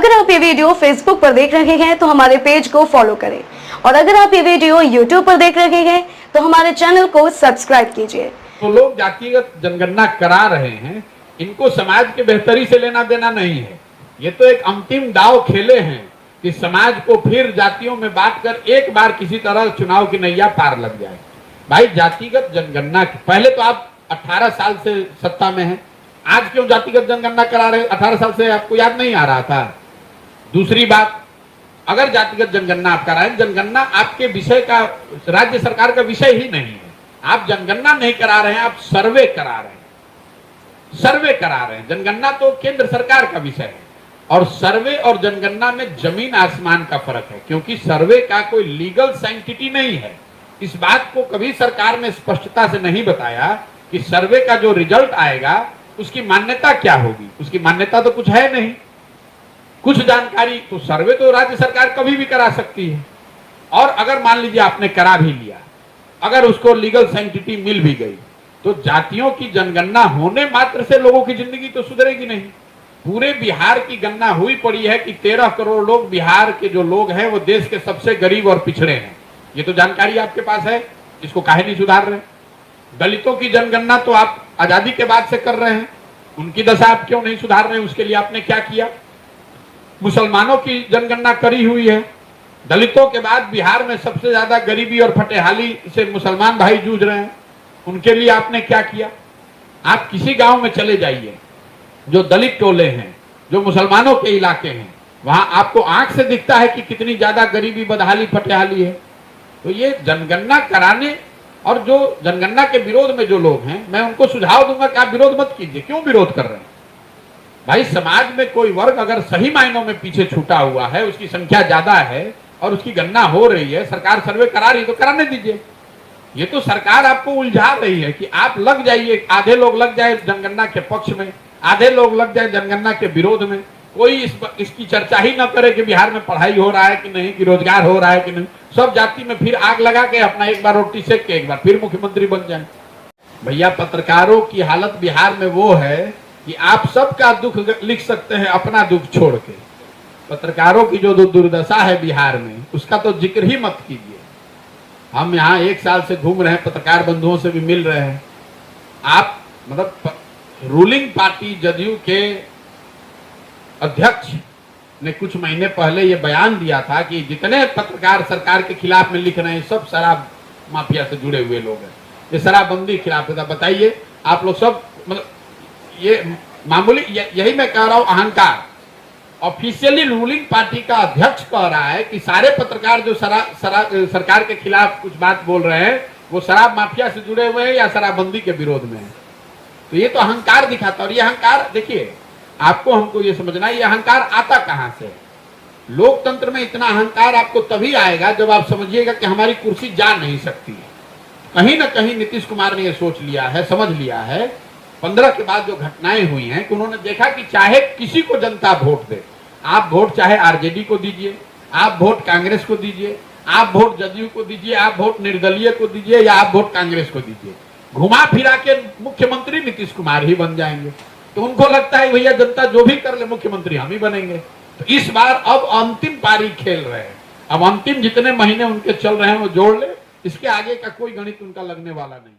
अगर आप ये वीडियो फेसबुक पर देख रहे हैं तो हमारे पेज को फॉलो करें और अगर आप ये वीडियो यूट्यूब पर देख रहे हैं तो हमारे चैनल को सब्सक्राइब कीजिए। तो लोग जातिगत जनगणना करा रहे हैं, इनको समाज के बेहतरी से लेना देना नहीं है। ये तो एक अंतिम दांव खेले हैं कि समाज को फिर जातियों में बांटकर एक बार किसी तरह चुनाव की नैया पार लग जाए। भाई जातिगत जनगणना पहले तो आप 18 साल से सत्ता में हैं, आज क्यों जातिगत जनगणना करा रहे? 18 साल से आपको याद नहीं आ रहा था? दूसरी बात, अगर जातिगत जनगणना आप करा रहे हैं, जनगणना आपके विषय का, राज्य सरकार का विषय ही नहीं है। आप जनगणना नहीं करा रहे हैं, आप सर्वे करा रहे हैं। सर्वे करा रहे हैं, जनगणना तो केंद्र सरकार का विषय है और सर्वे और जनगणना में जमीन आसमान का फर्क है, क्योंकि सर्वे का कोई लीगल सैंक्टिटी नहीं है। इस बात को कभी सरकार ने स्पष्टता से नहीं बताया कि सर्वे का जो रिजल्ट आएगा उसकी मान्यता क्या होगी। उसकी मान्यता तो कुछ है नहीं, कुछ जानकारी। तो सर्वे तो राज्य सरकार कभी भी करा सकती है, और अगर मान लीजिए आपने करा भी लिया, अगर उसको लीगल सैंक्टिटी मिल भी गई, तो जातियों की जनगणना होने मात्र से लोगों की जिंदगी तो सुधरेगी नहीं। पूरे बिहार की गणना हुई पड़ी है कि 13 करोड़ लोग, बिहार के जो लोग हैं वो देश के सबसे गरीब और पिछड़े हैं। ये तो जानकारी आपके पास है, इसको काहे नहीं सुधार रहे? दलितों की जनगणना तो आप आजादी के बाद से कर रहे हैं, उनकी दशा आप क्यों नहीं सुधार रहे हैं? उसके लिए आपने क्या किया? मुसलमानों की जनगणना करी हुई है, दलितों के बाद बिहार में सबसे ज्यादा गरीबी और फटेहाली से मुसलमान भाई जूझ रहे हैं, उनके लिए आपने क्या किया? आप किसी गांव में चले जाइए, जो दलित टोले हैं, जो मुसलमानों के इलाके हैं, वहां आपको आंख से दिखता है कि कितनी ज्यादा गरीबी, बदहाली, फटेहाली है। तो ये जनगणना कराने और जो जनगणना के विरोध में जो लोग हैं, मैं उनको सुझाव दूंगा कि आप विरोध मत कीजिए। क्यों विरोध कर रहे हैं? भाई समाज में कोई वर्ग अगर सही मायनों में पीछे छूटा हुआ है, उसकी संख्या ज्यादा है और उसकी गणना हो रही है, सरकार सर्वे करा रही है, तो कराने दीजिए। ये तो सरकार आपको उलझा रही है कि आप लग जाइए, आधे लोग लग जाए जनगणना के पक्ष में, आधे लोग लग जाए जनगणना के विरोध में। कोई इसकी चर्चा ही ना करे कि बिहार में पढ़ाई हो रहा है कि नहीं, कि रोजगार हो रहा है कि नहीं। सब जाति में फिर आग लगा के अपना एक बार रोटी सेक के एक बार फिर मुख्यमंत्री बन जाए। भैया पत्रकारों की हालत बिहार में वो है कि आप सबका दुख लिख सकते हैं, अपना दुख छोड़ के। पत्रकारों की जो दुर्दशा है बिहार में, उसका तो जिक्र ही मत कीजिए। हम यहाँ 1 साल से घूम रहे हैं, पत्रकार बंधुओं से भी मिल रहे हैं। आप मतलब रूलिंग पार्टी जदयू के अध्यक्ष ने कुछ महीने पहले ये बयान दिया था कि जितने पत्रकार सरकार के खिलाफ में लिख रहे हैं सब शराब माफिया से जुड़े हुए लोग हैं, ये शराबबंदी खिलाफ है। बताइए आप लोग सब, मतलब ये मामूली, यही मैं कह रहा हूं, अहंकार। ऑफिशियली रूलिंग पार्टी का अध्यक्ष कह रहा है कि सारे पत्रकार जो सरकार के खिलाफ कुछ बात बोल रहे हैं वो शराब माफिया से जुड़े हुए हैं या शराबबंदी के विरोध में है। तो ये तो अहंकार दिखाता है। और ये अहंकार देखिए, आपको हमको ये समझना है, ये अहंकार आता कहां से? लोकतंत्र में इतना अहंकार आपको तभी आएगा जब आप समझिएगा कि हमारी कुर्सी जा नहीं सकती है। कहीं ना कहीं नीतीश कुमार ने ये सोच लिया है, समझ लिया है 15 के बाद जो घटनाएं हुई हैं, कि उन्होंने देखा कि चाहे किसी को जनता वोट दे, आप वोट चाहे आरजेडी को दीजिए, आप वोट कांग्रेस को दीजिए, आप वोट जदयू को दीजिए, आप वोट निर्दलीय को दीजिए या आप वोट कांग्रेस को दीजिए, घुमा फिरा के मुख्यमंत्री नीतीश कुमार ही बन जाएंगे। तो उनको लगता है भैया जनता जो भी कर ले मुख्यमंत्री हम ही बनेंगे। तो इस बार अब अंतिम पारी खेल रहे हैं। अब अंतिम जितने महीने उनके चल रहे हैं वो जोड़ ले, इसके आगे का कोई गणित उनका लगने वाला नहीं।